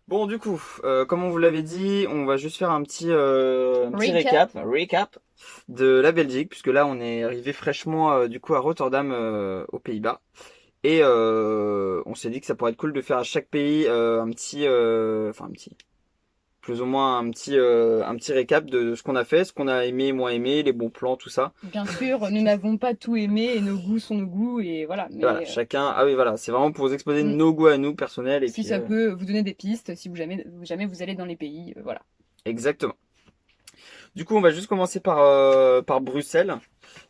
Bon, du coup, comme on vous l'avait dit, on va juste faire un petit recap de la Belgique, puisque là, on est arrivé fraîchement du coup à Rotterdam, aux Pays-Bas. Et on s'est dit que ça pourrait être cool de faire à chaque pays plus ou moins un petit récap de ce qu'on a fait, ce qu'on a aimé, moins aimé, les bons plans, tout ça. Bien sûr, nous n'avons pas tout aimé et nos goûts sont nos goûts et voilà. Voilà, Mais chacun. Ah oui, voilà, c'est vraiment pour vous exposer nos goûts à nous personnels et si puis ça peut vous donner des pistes, si jamais vous allez dans les pays, voilà. exactement. Du coup, on va juste commencer par Bruxelles.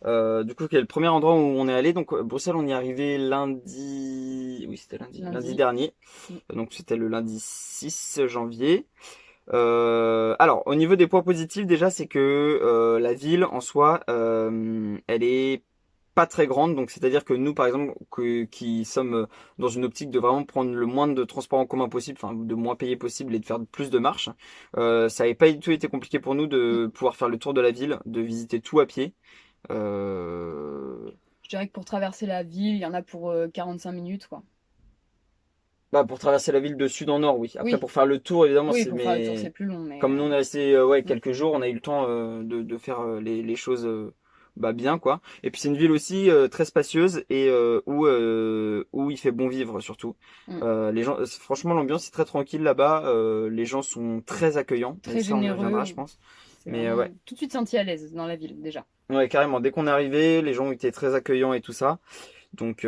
Du coup, qui est le premier endroit où on est allé. Donc, Bruxelles, on y est arrivé lundi. Oui, c'était lundi dernier. Donc, c'était le lundi 6 janvier. Alors, au niveau des points positifs, déjà, c'est que la ville en soi, elle est pas très grande. Donc, c'est-à-dire que nous, par exemple, qui sommes dans une optique de vraiment prendre le moins de transports en commun possible, enfin, de moins payer possible et de faire plus de marches, ça n'avait pas du tout été compliqué pour nous de pouvoir faire le tour de la ville, de visiter tout à pied. Je dirais que pour traverser la ville, il y en a pour 45 minutes, quoi. Bah, pour traverser la ville de sud en nord, oui. Après, Oui, pour faire le tour, évidemment, oui, c'est, pour faire le tour, mais c'est plus long, mais comme nous, on est resté ouais, mm. quelques jours, on a eu le temps de faire les choses bah, bien, quoi. Et puis, c'est une ville aussi très spacieuse et où il fait bon vivre, surtout. Mm. Les gens, franchement, l'ambiance est très tranquille là-bas. Les gens sont très accueillants. Mais Très ça, on y reviendra, je généreux. pense. C'est Mais vraiment ouais. tout de suite senti à l'aise dans la ville, déjà. Ouais, carrément. Dès qu'on est arrivé, les gens ont été très accueillants et tout ça. Donc,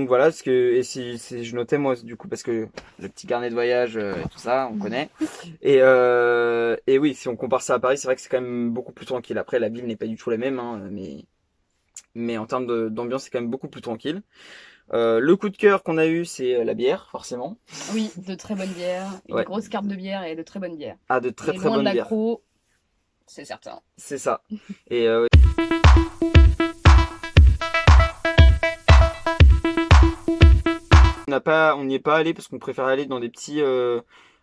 voilà, parce que et si je notais moi du coup parce que le petit carnet de voyage et tout ça, on connaît. Et oui, si on compare ça à Paris, c'est vrai que c'est quand même beaucoup plus tranquille. Après, la ville n'est pas du tout la même, hein, mais en termes d'ambiance, c'est quand même beaucoup plus tranquille. Le coup de cœur qu'on a eu, c'est la bière, forcément. Oui, de très bonnes bières, une Ouais, grosse carte de bière et de très bonnes bières. ah de très Et très loin de bonnes bières, l'accro, c'est certain. c'est ça. Et on n'y est pas allé parce qu'on préfère aller dans des petits. Enfin,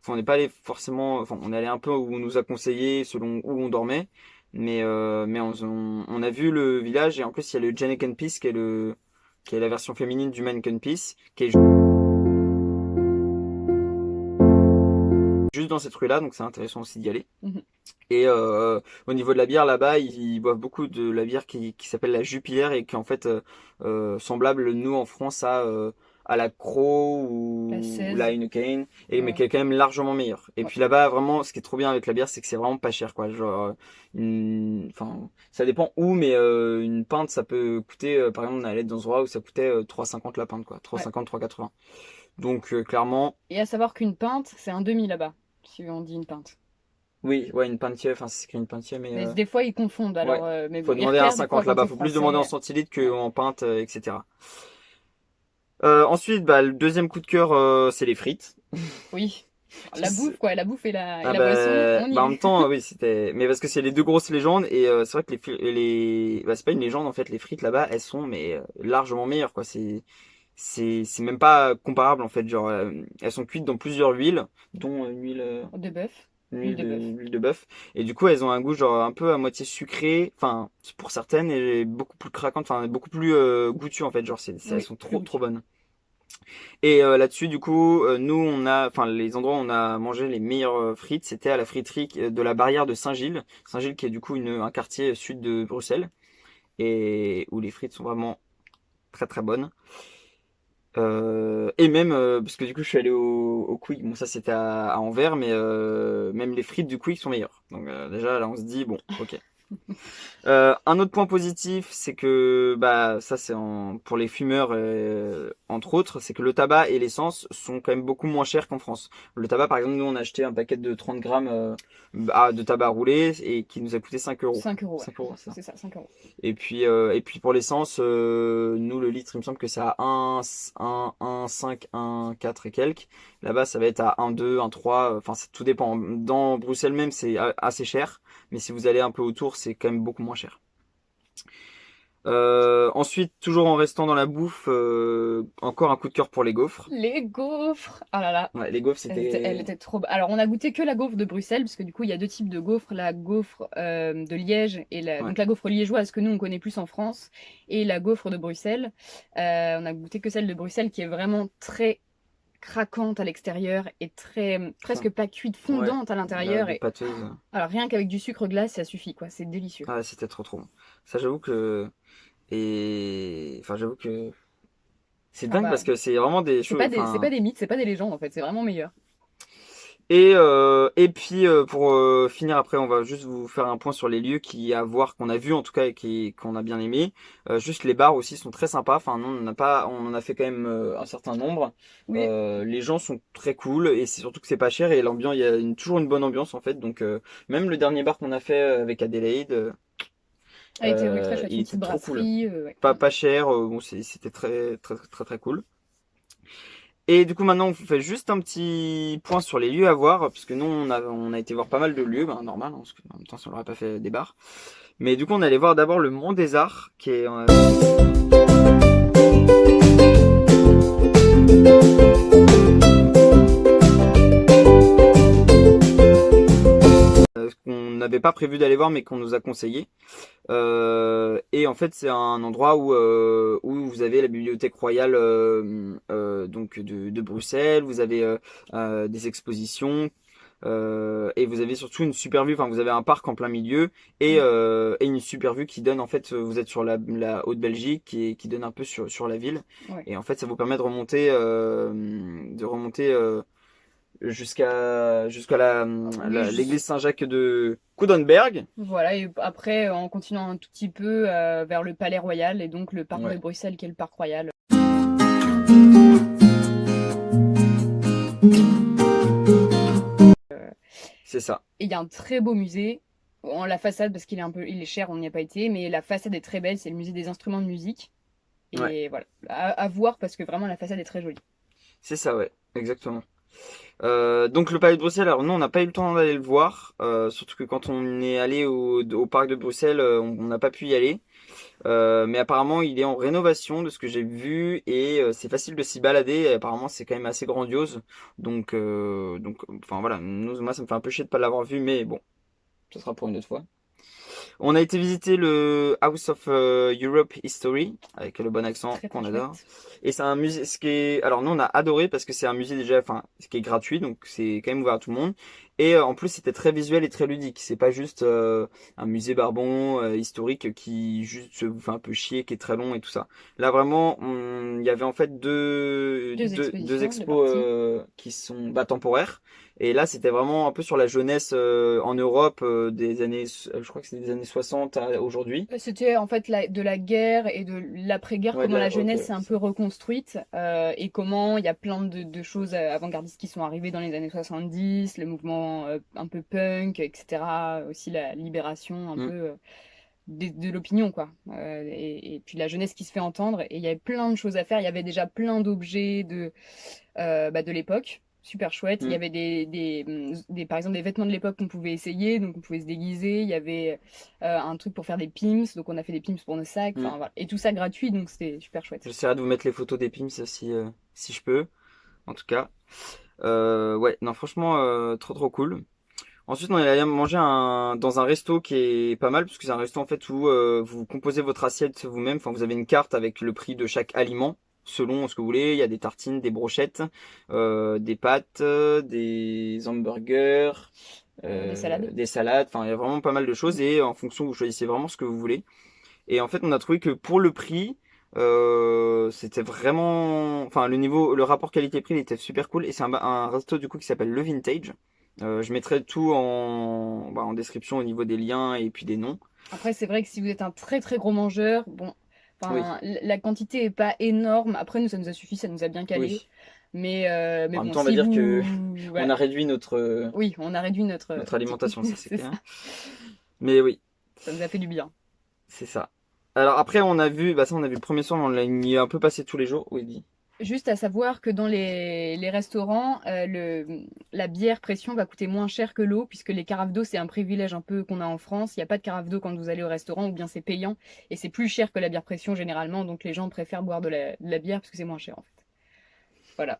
on n'est pas allé forcément. Enfin, on est allé un peu où on nous a conseillé selon où on dormait. Mais on a vu le village et en plus il y a le Janneken Peace qui est la version féminine du Manneken Peace qui est juste dans cette rue-là, donc c'est intéressant aussi d'y aller. Mhm. Et au niveau de la bière là-bas, ils boivent beaucoup de la bière qui s'appelle la Jupiler et qui est en fait semblable nous en France à la Croc La ou la 16. Heineken et mais Ouais. qui est quand même largement meilleure. Et Ouais. puis là-bas vraiment, ce qui est trop bien avec la bière, c'est que c'est vraiment pas cher quoi. Genre, enfin, ça dépend où, mais une pinte ça peut coûter, par exemple, on est allé dans un endroit où ça coûtait 3,50 la pinte quoi, Ouais. 3,50, 3,80. Donc clairement, Et à savoir qu'une pinte, c'est un demi là-bas, si on dit une pinte. oui, ouais, une pinte, enfin c'est écrit une pinte, mais Mais des fois, ils confondent. ouais. Alors, mais Faut bon, demander un Irker, des fois, 50 quand là-bas. t'es Faut plus demander en français, centilitres ouais. qu'en pinte, etc. Ensuite, bah, le deuxième coup de cœur, c'est les frites. Oui. La bouffe, quoi. La bouffe et Ah la boisson, on y bah en est. même temps, oui, c'était. Mais parce que c'est les deux grosses légendes et c'est vrai que bah, c'est pas une légende en fait. Les frites là-bas, elles sont mais largement meilleures quoi. C'est même pas comparable en fait. Genre, elles sont cuites dans plusieurs huiles, dont De bœuf. une Huile de bœuf. huile de bœuf. Et du coup, elles ont un goût genre un peu à moitié sucré, enfin pour certaines, et beaucoup plus craquante, enfin beaucoup plus goûtu en fait. Genre, elles Oui, sont plus trop trop goûtu. bonnes. Et là-dessus, du coup, nous, enfin, les endroits où on a mangé les meilleures frites, c'était à la friterie de la barrière de Saint-Gilles. Saint-Gilles qui est du coup un quartier sud de Bruxelles et où les frites sont vraiment très très bonnes. Et même, parce que du coup, je suis allé au Quick. Bon, ça c'était à Anvers, mais même les frites du Quick sont meilleures. Donc déjà, là, on se dit, bon, ok. Un autre point positif, c'est que bah ça c'est pour les fumeurs entre autres, c'est que le tabac et l'essence sont quand même beaucoup moins chers qu'en France. Le tabac par exemple, nous on a acheté un paquet de 30 grammes de tabac roulé et qui nous a coûté 5 euros. 5 euros, ouais. 5 euros, c'est ça. C'est ça, 5 euros. Et puis pour l'essence, nous le litre il me semble que c'est à 1,5, 1,4 et quelques. Là-bas ça va être à 1,2, 1,3, enfin tout dépend. Dans Bruxelles même c'est assez cher. Mais si vous allez un peu autour, c'est quand même beaucoup moins cher. Ensuite, toujours en restant dans la bouffe, encore un coup de cœur pour les gaufres. Les gaufres. Ah là là. Ouais, les gaufres, Elle était trop. Alors, on a goûté que la gaufre de Bruxelles, parce que du coup, il y a deux types de gaufres, la gaufre de Liège et Ouais. donc la gaufre liégeoise que nous on connaît plus en France, et la gaufre de Bruxelles. On a goûté que celle de Bruxelles qui est vraiment très craquante à l'extérieur et très presque pas cuite, Ouais, fondante à la l'intérieur. de Et pâteuse. alors rien qu'avec du sucre glace, ça suffit quoi, c'est délicieux. Ah, c'était trop bon. Ça, j'avoue que... Et... Enfin, j'avoue que... C'est Ah dingue bah parce que c'est vraiment des choses... c'est pas Enfin... des mythes, c'est pas des légendes en fait, c'est vraiment meilleur. Et puis pour finir après, on va juste vous faire un point sur les lieux qui à voir qu'on a vu en tout cas et qu'on a bien aimé. Juste les bars aussi sont très sympas. Enfin non, on en a fait quand même un certain nombre. Oui, Les gens sont très cool et c'est surtout que c'est pas cher et l'ambiance, il y a toujours une bonne ambiance en fait. Donc même le dernier bar qu'on a fait avec Adélaïde, elle était oui, très chouette, il une était petite trop cool. brasserie. Ouais. Pas cher. Bon c'était très cool. Et du coup, maintenant, on vous fait juste un petit point sur les lieux à voir, puisque nous, on a été voir pas mal de lieux, ben, normal, hein, parce que en même temps, ça n'aurait pas fait des bars. Mais du coup, on allait voir d'abord le Mont des Arts, qui est qu'on n'avait pas prévu d'aller voir, mais qu'on nous a conseillé. Et en fait, c'est un endroit où vous avez la bibliothèque royale donc de Bruxelles, vous avez des expositions. Et vous avez surtout une super vue, enfin vous avez un parc en plein milieu et une super vue qui donne en fait, vous êtes sur la Haute-Belgique qui donne un peu sur la ville. Ouais. Et en fait ça vous permet de remonter jusqu'à Oui, l'église Saint-Jacques de Coudenberg. voilà, et après, en continuant un tout petit peu vers le Palais Royal et donc le parc de Ouais, Bruxelles qui est le parc royal. c'est ça. Et il y a un très beau musée. En la façade, parce qu'il est un peu, il est cher, on n'y a pas été, mais la façade est très belle, c'est le musée des instruments de musique. Ouais, Et voilà, à voir parce que vraiment la façade est très jolie. c'est ça, ouais, exactement. Donc le palais de Bruxelles, alors nous on n'a pas eu le temps d'aller le voir, surtout que quand on est allé au parc de Bruxelles, on n'a pas pu y aller. Mais apparemment il est en rénovation de ce que j'ai vu et c'est facile de s'y balader. Et apparemment c'est quand même assez grandiose. Donc enfin voilà, moi ça me fait un peu chier de pas l'avoir vu, mais bon, ce sera pour une autre fois. On a été visiter le House of Europe History avec le bon accent Très très qu'on adore. chouette. Et c'est un musée, alors nous on a adoré parce que c'est un musée déjà, enfin, ce qui est gratuit, donc c'est quand même ouvert à tout le monde. Et en plus c'était très visuel et très ludique. C'est pas juste un musée barbon historique qui juste vous fait un peu chier, qui est très long et tout ça. Là vraiment, il y avait en fait Deux deux expositions, deux expos parties. qui sont temporaires. Et là, c'était vraiment un peu sur la jeunesse en Europe des années, je crois que c'est des années 60 à aujourd'hui. C'était en fait de la guerre et de l'après-guerre, Ouais, comment la ok, jeunesse s'est un ça. peu reconstruite et comment il y a plein de choses avant-gardistes qui sont arrivées dans les années 70, le mouvement un peu punk, etc. Aussi la libération un peu Mm. de l'opinion, quoi. Et puis la jeunesse qui se fait entendre. Et il y avait plein de choses à faire. Il y avait déjà plein d'objets de l'époque. Super chouette. Il y Mm. avait par exemple, des vêtements de l'époque qu'on pouvait essayer, donc on pouvait se déguiser. Il y avait un truc pour faire des pimps, donc on a fait des pimps pour nos sacs. Mm. Enfin, voilà. Et tout ça gratuit, donc c'était super chouette. J'essaierai de vous mettre les photos des Pims si je peux, en tout cas. Ouais, non, franchement, trop cool. Ensuite, on est allé manger dans un resto qui est pas mal, parce que c'est un resto en fait où vous composez votre assiette vous-même. Enfin, vous avez une carte avec le prix de chaque aliment, selon ce que vous voulez. Il y a des tartines, des brochettes, des pâtes, des hamburgers, Des salades. des salades. Enfin, il y a vraiment pas mal de choses et en fonction, vous choisissez vraiment ce que vous voulez. Et en fait, on a trouvé que pour le prix, c'était vraiment, enfin, le rapport qualité-prix, il était super cool. Et c'est un resto du coup qui s'appelle Le Vintage. Je mettrai tout en description au niveau des liens et puis des noms. Après, c'est vrai que si vous êtes un très très gros mangeur, bon, Oui, enfin, la quantité est pas énorme. Après, nous, ça nous a suffi, ça nous a bien calé. oui. Mais En même bon, temps, on va si dire que vous, on voilà. a réduit notre Oui, on a réduit notre. notre alimentation, ça c'est C'est ça. clair. Mais oui, Ça nous a fait du bien. c'est ça. Alors après, on a vu, bah ça, on a vu le premier soir, on l'a mis un peu passé tous les jours. Oui, dis. Juste à savoir que dans les restaurants, la bière pression va coûter moins cher que l'eau, puisque les carafes d'eau, c'est un privilège un peu qu'on a en France. Il n'y a pas de carafe d'eau quand vous allez au restaurant, ou bien c'est payant, et c'est plus cher que la bière pression généralement, donc les gens préfèrent boire de la bière parce que c'est moins cher en fait. Voilà.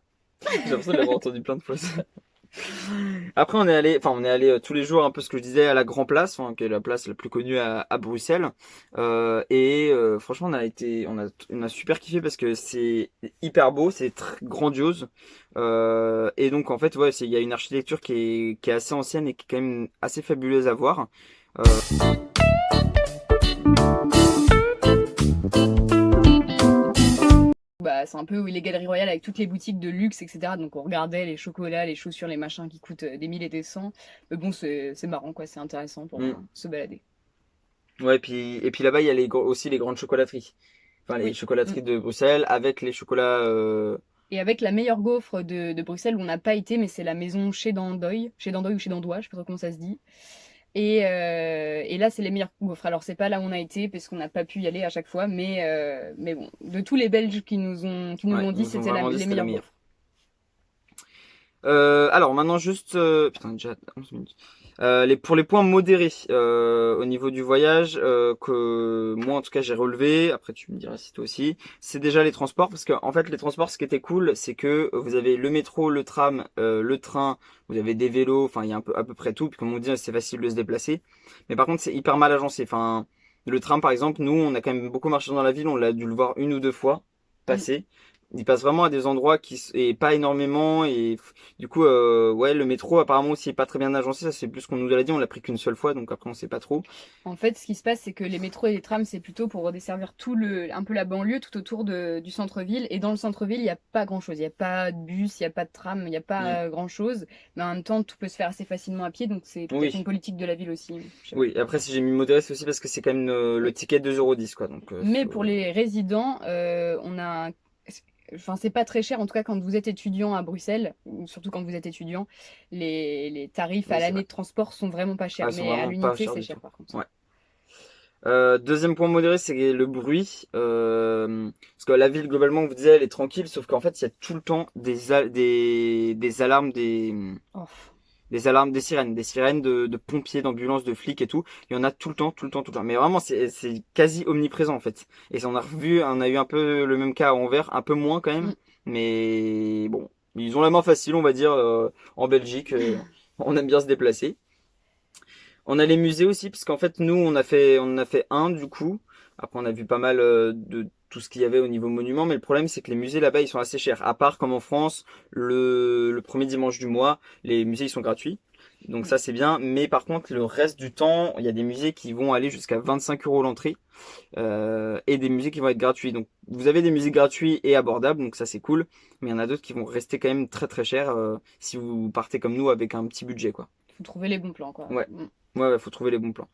J'ai l'impression de l'avoir entendu plein de fois. Après, on est allé tous les jours, un peu ce que je disais, à la Grand Place, enfin, qui est la place la plus connue à Bruxelles. Franchement, on a super kiffé parce que c'est hyper beau, c'est très grandiose. Et donc, en fait, ouais, il y a une architecture qui est assez ancienne et qui est quand même assez fabuleuse à voir. Euh, Bah, c'est un peu où est les Galeries Royales avec toutes les boutiques de luxe, etc. Donc on regardait les chocolats, les chaussures, les machins qui coûtent des mille et des cents. Mais bon, c'est marrant, quoi, c'est intéressant pour mm. se balader. Ouais, et puis là-bas, il y a aussi les grandes chocolateries. Enfin, les Oui. Mm. chocolateries de Bruxelles avec les chocolats. Et avec la meilleure gaufre de Bruxelles où on n'a pas été, mais c'est la maison chez Dandoy ou chez Dandois, je sais pas trop comment ça se dit. Et là, c'est les meilleures gaufres. Alors, c'est pas là où on a été, parce qu'on n'a pas pu y aller à chaque fois, mais bon, de tous les Belges qui nous Ouais, l'ont ils dit, nous ont c'était vraiment dit que les c'était la meilleures meilleure. gaufres. Alors maintenant juste putain déjà 11 minutes. Pour les points modérés au niveau du voyage que moi en tout cas j'ai relevé, après tu me diras si toi aussi, c'est déjà les transports parce que en fait les transports ce qui était cool c'est que vous avez le métro, le tram, le train, vous avez des vélos, enfin il y a un peu à peu près tout puis comme on dit c'est facile de se déplacer. Mais par contre c'est hyper mal agencé. Enfin le tram par exemple, nous on a quand même beaucoup marché dans la ville, on l'a dû le voir une ou deux fois Mm. passer. Il passe vraiment à des endroits et pas énormément et du coup, ouais, le métro apparemment aussi est pas très bien agencé. Ça c'est plus ce qu'on nous a dit. On l'a pris qu'une seule fois, donc après on sait pas trop. En fait, ce qui se passe, c'est que les métros et les trams, c'est plutôt pour desservir un peu la banlieue, tout autour du centre-ville. Et dans le centre-ville, il n'y a pas grand-chose. Il n'y a pas de bus, il n'y a pas de tram, il n'y a Mm. pas grand-chose. Mais en même temps, tout peut se faire assez facilement à pied, donc c'est peut-être une Oui, politique de la ville aussi. Je sais pas. oui. Et après si j'ai mis modéré, c'est aussi parce que c'est quand même le Oui. ticket 2,10 € quoi. Donc Mais pour les résidents, enfin, c'est pas très cher, en tout cas quand vous êtes étudiant à Bruxelles, ou surtout quand vous êtes étudiant, les tarifs à oui c'est l'année vrai. de transport sont vraiment pas Ah, chers. elles sont Mais à vraiment pas l'unité, chères c'est du cher tout. par contre. Ouais. Deuxième point modéré, c'est le bruit. Parce que la ville, globalement, on vous disait, elle est tranquille, sauf qu'en fait, il y a tout le temps des alarmes, Oh. des alarmes, des sirènes de pompiers, d'ambulances, de flics et tout. Il y en a tout le temps, tout le temps, tout le temps. Mais vraiment, c'est quasi omniprésent en fait. Et ça, on a eu un peu le même cas à Anvers, un peu moins quand même. Mm. Mais bon, ils ont la main facile, on va dire, en Belgique. On aime bien se déplacer. On a les musées aussi, parce qu'en fait, nous, on en a fait un du coup. Après, on a vu pas mal de tout ce qu'il y avait au niveau monument, mais le problème, c'est que les musées là-bas, ils sont assez chers. À part comme en France, le premier dimanche du mois, les musées, ils sont gratuits. Donc ça, c'est bien. Mais par contre, le reste du temps, il y a des musées qui vont aller jusqu'à 25 € l'entrée et des musées qui vont être gratuits. Donc vous avez des musées gratuits et abordables, donc ça, c'est cool. Mais il y en a d'autres qui vont rester quand même très très chers si vous partez comme nous avec un petit budget, quoi. Faut trouver les bons plans, quoi. Ouais. Mm. Ouais, faut trouver les bons plans.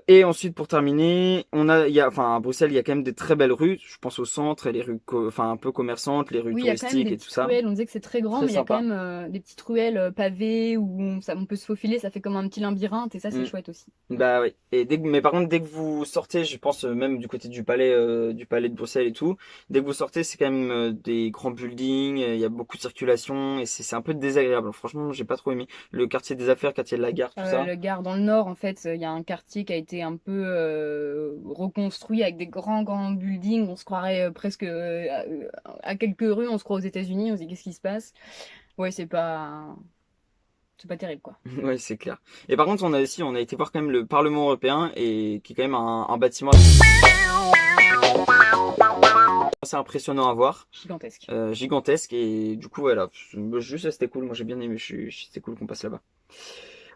Et ensuite, pour terminer, enfin, à Bruxelles, il y a quand même des très belles rues. Je pense au centre et les rues, enfin, un peu commerçantes, les rues Oui, il y a quand même touristiques des et tout petites ça. ruelles. On disait que c'est très grand, Très mais il y a quand sympa. même des petites ruelles pavées où on peut se faufiler. Ça fait comme un petit labyrinthe et ça, c'est Mm. chouette aussi. Mm. Bah oui. Mais par contre, dès que vous sortez, je pense même du côté du palais de Bruxelles et tout, dès que vous sortez, c'est quand même des grands buildings. Il y a beaucoup de circulation et c'est un peu désagréable. Franchement, j'ai pas trop aimé le quartier des affaires, quartier de la gare, tout ça. Le Gard, dans le nord, en fait, il y a un quartier qui a été un peu reconstruit avec des grands, grands buildings. On se croirait presque à quelques rues. On se croit aux États-Unis. On se dit qu'est-ce qui se passe? Ouais, c'est pas terrible, quoi. Ouais, c'est clair. Et par contre, on a été voir quand même le Parlement européen et qui est quand même un bâtiment assez impressionnant à voir, Gigantesque. gigantesque et du coup voilà, juste ça c'était cool. Moi j'ai bien aimé, c'était cool qu'on passe là-bas.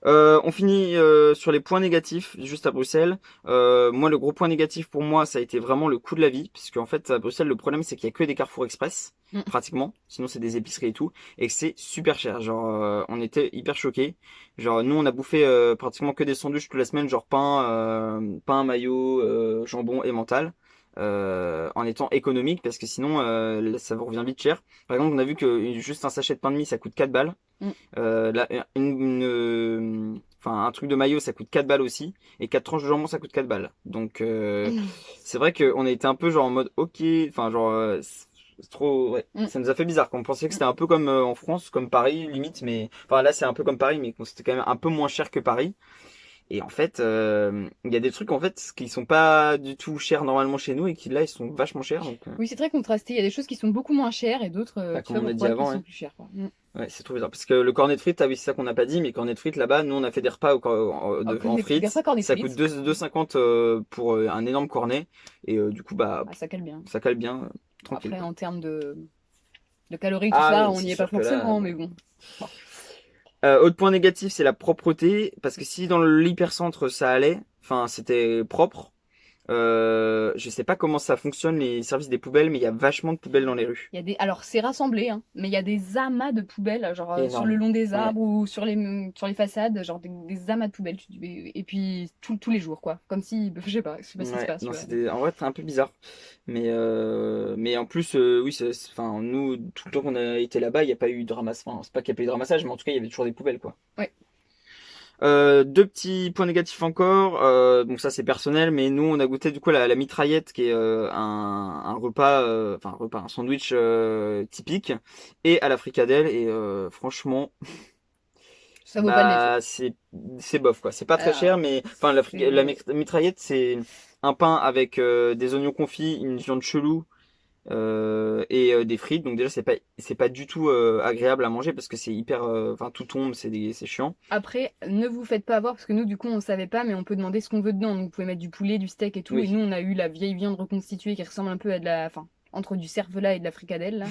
On finit sur les points négatifs juste à Bruxelles. Moi, le gros point négatif pour moi, ça a été vraiment le coût de la vie, puisque en fait à Bruxelles, le problème c'est qu'il y a que des Carrefour Express, Mm. pratiquement. Sinon, c'est des épiceries et tout, et que c'est super cher. Genre, on était hyper choqués. Genre, nous, on a bouffé pratiquement que des sandwichs toute la semaine, genre pain, maillot, jambon et mental. En étant économique parce que sinon ça vous revient vite cher. Par exemple, on a vu que juste un sachet de pain de mie ça coûte 4 balles. Mm. Enfin, un truc de maillot, ça coûte 4 balles aussi. Et 4 tranches de jambon, ça coûte 4 balles. Donc, Mm. c'est vrai qu'on a été un peu genre en mode, ok, enfin, genre, C'est trop, ouais. Mm. Ça nous a fait bizarre. On pensait que c'était un peu comme en France, comme Paris, limite, mais enfin là c'est un peu comme Paris, mais c'était quand même un peu moins cher que Paris. Et en fait, il y a des trucs en fait qui sont pas du tout chers normalement chez nous et qui là ils sont vachement chers. Donc, Oui, c'est très contrasté. Il y a des choses qui sont beaucoup moins chères et d'autres, bah, tu sais comme pas on a dit pourquoi, qui avant, sont hein. plus chères, quoi. Mm. Ouais, c'est trop bizarre. Parce que le cornet de frites, ah oui, c'est ça qu'on n'a pas dit, mais cornet de frites là-bas, nous on a fait des repas Hop, en des frites. repas cornets Ça coûte frites. 2,50 pour un énorme cornet. Et du coup, bah, Ah, ça cale bien. ça cale bien, tranquille Après, quoi. en termes de calories, tout Ah ça, oui, on c'est n'y est pas sûr que là, forcément, bon. mais bon. Bon. Autre point négatif, c'est la propreté. Parce que si dans l'hypercentre ça allait, enfin c'était propre, je sais pas comment ça fonctionne les services des poubelles, mais il y a vachement de poubelles dans les rues. Il y a des... Alors, c'est rassemblé, hein, mais il y a des amas de poubelles, genre sur le Énorme. long des Ouais. arbres ou sur les façades, genre des amas de poubelles. Et puis, tous les jours, quoi. Comme si, je sais pas ce qui se Ouais, passe, tu non, vois. c'était en vrai c'est un peu bizarre. Mais en plus, oui, enfin, nous, tout le temps qu'on a été là-bas, il n'y a pas eu de ramassage. Enfin, c'est pas qu'il n'y a pas eu de ramassage, mais en tout cas, il y avait toujours des poubelles, quoi. Ouais. Deux petits points négatifs encore. Donc ça, c'est personnel, mais nous, on a goûté du coup la mitraillette, qui est un repas, enfin un repas, un sandwich typique, et à la fricadelle. Et franchement, Ça vaut pas le détour. bah c'est bof quoi. C'est pas très cher, Alors, mais enfin c'est... mitraillette, c'est un pain avec des oignons confits, une viande chelou et des frites. Donc déjà c'est pas du tout agréable à manger parce que c'est hyper enfin tout tombe, c'est chiant. Après, ne vous faites pas avoir, parce que nous, du coup, on savait pas, mais on peut demander ce qu'on veut dedans. Donc, vous pouvez mettre du poulet, du steak et tout. Et Oui. nous, on a eu la vieille viande reconstituée qui ressemble un peu à de la... Enfin, entre du cervelas et de la fricadelle, là.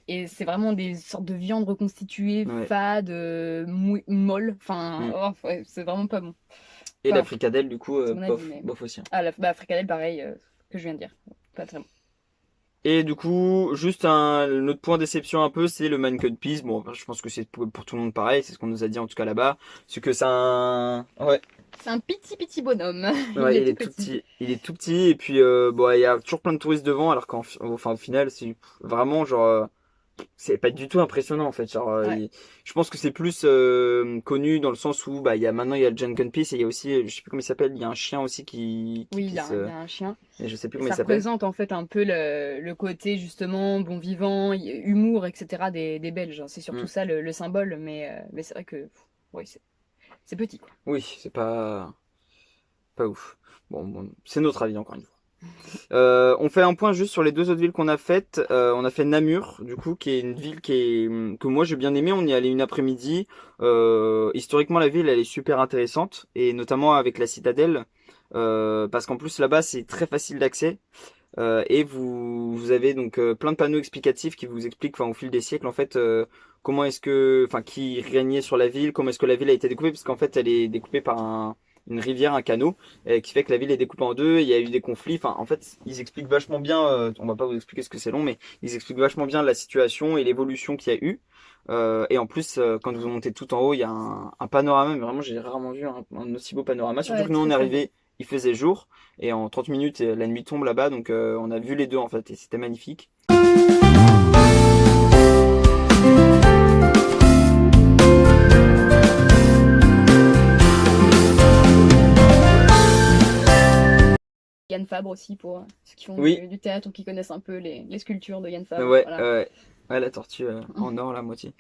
Et c'est vraiment des sortes de viande reconstituée, Ouais. fade, molle. Enfin, Mm. oh, ouais, c'est vraiment pas bon. Et la Enfin, fricadelle du coup c'est mon avis, bof mais... bof aussi, hein. Ah, la fricadelle, pareil, que je viens de dire. Pas très bon. Et du coup, juste un autre point déception un peu, c'est le mannequin peas. Bon, je pense que c'est pour tout le monde pareil, c'est ce qu'on nous a dit en tout cas là-bas. C'est que c'est un... Ouais, C'est un petit bonhomme. Il ouais, est il tout est tout petit. petit. Il est tout petit et puis bon, il y a toujours plein de touristes devant alors enfin, au final, c'est vraiment genre... c'est pas du tout impressionnant en fait. Genre, Ouais. je pense que c'est plus connu dans le sens où bah, maintenant il y a le Jungle Peace et il y a aussi, je sais plus comment il s'appelle, il y a un chien aussi qui Oui, pisse. il a un chien. Et je sais plus Et comment il ça s'appelle. représente en fait un peu le côté justement bon vivant, humour, etc. des Belges. C'est surtout Hmm. ça le symbole, mais c'est vrai que ouais, c'est petit quoi. Oui, c'est pas ouf. Bon, c'est notre avis encore une fois. On fait un point juste sur les deux autres villes qu'on a faites. On a fait Namur, du coup, qui est une ville que moi j'ai bien aimé. On y allait une après-midi. Historiquement, la ville, elle est super intéressante, et notamment avec la citadelle, parce qu'en plus là-bas, c'est très facile d'accès. Et vous avez donc plein de panneaux explicatifs qui vous expliquent, enfin, au fil des siècles, en fait, comment est-ce que, enfin, qui régnait sur la ville, comment est-ce que la ville a été découpée, parce qu'en fait, elle est découpée par une rivière, un canot, qui fait que la ville est découpée en deux. Il y a eu des conflits. Enfin, en fait, ils expliquent vachement bien. On va pas vous expliquer ce que c'est long, mais ils expliquent vachement bien la situation et l'évolution qu'il y a eu. Et en plus, quand vous montez tout en haut, il y a un panorama. Mais vraiment, j'ai rarement vu un aussi beau panorama. Surtout Ouais, que nous, on très est très beau. arrivé, il faisait jour. Et en 30 minutes, la nuit tombe là-bas, donc on a vu les deux en fait, et c'était magnifique. Yann Fabre aussi pour ceux qui font Oui, du théâtre ou qui connaissent un peu les sculptures de Yann Fabre. ouais, Voilà. ouais, la tortue en or, la moitié.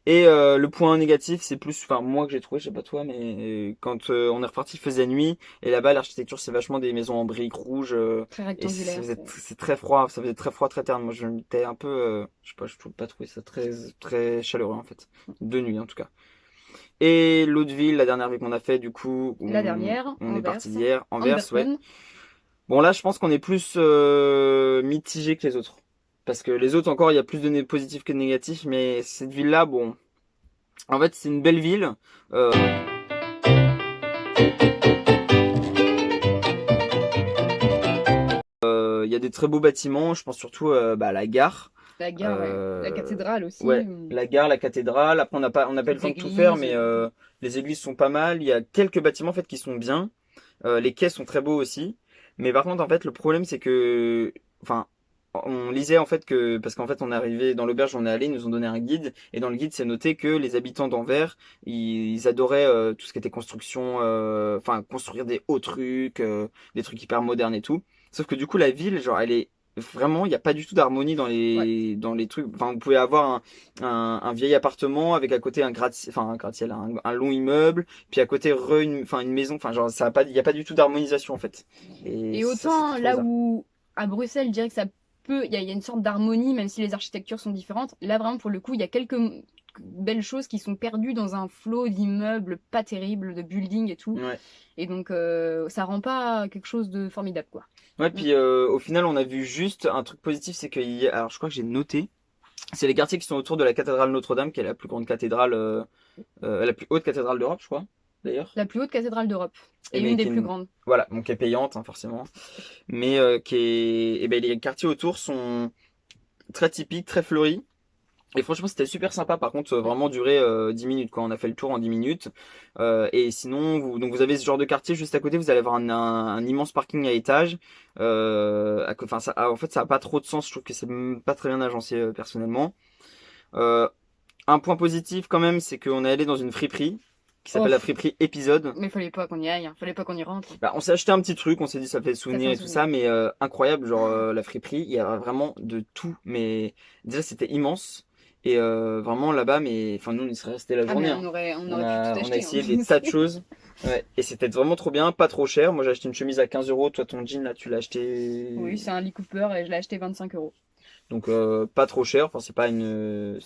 Et le point négatif, c'est plus, enfin moi que j'ai trouvé, je sais pas toi, mais quand on est reparti, il faisait nuit, et là-bas l'architecture c'est vachement des maisons en briques rouges, Très et rectangulaire. c'est très froid, ça faisait très froid, très terne. Moi je m'étais un peu, je sais pas, je trouve pas trouvé ça très chaleureux en fait, de nuit en tout cas. Et l'autre ville, la dernière ville qu'on a fait, du coup, La dernière, on est parti Anvers. hier, Anvers, ouais. Antwerpen. Bon là, je pense qu'on est plus mitigé que les autres. Parce que les autres encore, il y a plus de positifs que de négatifs, mais cette ville-là, bon, en fait, c'est une belle ville. Euh, Il y a des très beaux bâtiments. Je pense surtout bah, à la gare. La gare, ouais. La Euh, cathédrale aussi. ouais, la gare, la cathédrale. Après, on n'a pas eu le Les temps de tout faire, églises. mais les églises sont pas mal. Il y a quelques bâtiments en fait qui sont bien. Les quais sont très beaux aussi. Mais par contre, en fait, le problème, c'est que, enfin, on lisait en fait que, parce qu'en fait, on est arrivé dans l'auberge, on est allé, ils nous ont donné un guide, et dans le guide, c'est noté que les habitants d'Anvers, ils adoraient tout ce qui était construction, enfin, construire des hauts trucs, des trucs hyper modernes et tout. Sauf que du coup, la ville, genre, elle est vraiment, il n'y a pas du tout d'harmonie Ouais. dans les trucs. Enfin, vous pouvez avoir un vieil appartement avec à côté un gratte-ciel, un long immeuble, puis à côté une maison. Enfin, genre, ça a pas, il n'y a pas du tout d'harmonisation en fait. Et Et ça, c'est autant trop là bizarre. où à Bruxelles, je dirais que ça peut, il y a une sorte d'harmonie, même si les architectures sont différentes. Là, vraiment, pour le coup, il y a quelques belles choses qui sont perdues dans un flot d'immeubles pas terribles, de buildings et tout. Ouais. Et donc, ça rend pas quelque chose de formidable, quoi. Ouais, Mm. puis au final, on a vu juste un truc positif, c'est alors je crois que j'ai noté, c'est les quartiers qui sont autour de la cathédrale Notre-Dame, qui est la plus grande cathédrale, la plus haute cathédrale d'Europe, je crois, d'ailleurs. La plus haute cathédrale d'Europe Et et mais une des qui est plus grandes. voilà, donc qui est payante, hein, forcément. Mais et ben les quartiers autour sont très typiques, très fleuris. Et franchement, c'était super sympa. Par contre, Ouais. vraiment duré 10 minutes, quoi. On a fait le tour en 10 minutes. Et sinon, donc vous avez ce genre de quartier juste à côté. Vous allez avoir un immense parking à étage. Enfin, en fait, ça a pas trop de sens. Je trouve que c'est pas très bien agencé personnellement. Euh, un point positif quand même, c'est qu'on est allé dans une friperie qui Oh, s'appelle la friperie Épisode. mais fallait pas qu'on y aille, hein. Fallait pas qu'on y rentre. Bah, on s'est acheté un petit truc, on s'est dit ça fait Ça fait souvenir un et tout souvenir. ça, mais incroyable, genre la friperie, il y a vraiment de tout. Mais déjà c'était immense et vraiment là-bas, mais enfin nous on y serait resté la Ah, journée. mais Hein. on aurait pu tout On a acheter, hein. essayé des tas de choses, ouais. Et c'était vraiment trop bien, pas trop cher. Moi j'ai acheté une chemise à 15 euros, toi ton jean là tu l'as Oui, acheté c'est un Lee Cooper et je l'ai acheté 25 €. donc pas trop cher. Enfin c'est pas une.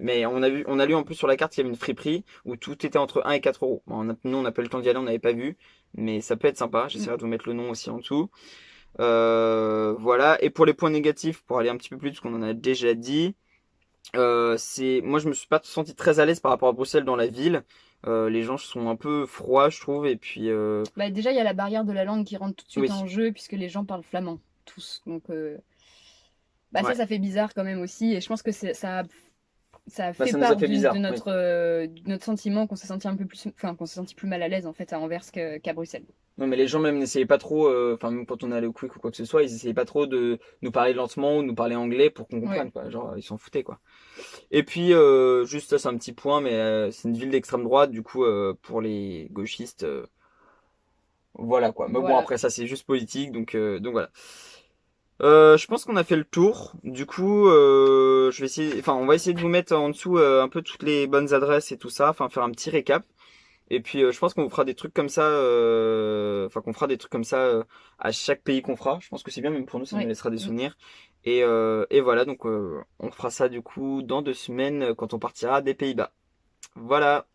Mais on a lu en plus sur la carte qu'il y avait une friperie où tout était entre 1 et 4 euros. Bon, nous on n'a pas eu le temps d'y aller, on n'avait pas vu, mais ça peut être sympa. Mm. J'essaierai de vous mettre le nom aussi en dessous. Voilà. Et pour les points négatifs, pour aller un petit peu plus, parce qu'on en a déjà dit, moi je me suis pas senti très à l'aise par rapport à Bruxelles dans la ville. Les gens sont un peu froids, je trouve. Et puis, Bah, déjà, il y a la barrière de la langue qui rentre tout de suite oui, en jeu puisque les gens parlent flamand, tous. Donc, bah, ouais. ça fait bizarre quand même aussi. Et je pense que ça a Bah, fait ça nous a part fait bizarre. Oui. de notre sentiment qu'on s'est senti un peu plus, enfin, qu'on s'est senti plus mal à l'aise en fait à Anvers qu'à Bruxelles. Non, mais les gens même n'essayaient pas trop. Enfin, même quand on est allé au Quick ou quoi que ce soit, ils essayaient pas trop de nous parler lentement ou nous parler anglais pour qu'on Ouais. comprenne, quoi. Genre, ils s'en foutaient, quoi. Et puis, juste ça, c'est un petit point, mais c'est une ville d'extrême droite, du coup, pour les gauchistes. Voilà quoi. Mais bon, Voilà. après ça c'est juste politique, donc voilà. Je pense qu'on a fait le tour. Du coup, je vais essayer, enfin, on va essayer de vous mettre en dessous un peu toutes les bonnes adresses et tout ça, enfin faire un petit récap. Et puis, je pense qu'on vous fera des trucs comme ça, enfin qu'on fera des trucs comme ça à chaque pays qu'on fera. Je pense que c'est bien, même pour nous, ça nous Ouais. laissera des Mm. souvenirs. Et voilà, donc on fera ça du coup dans 2 semaines quand on partira des Pays-Bas. Voilà.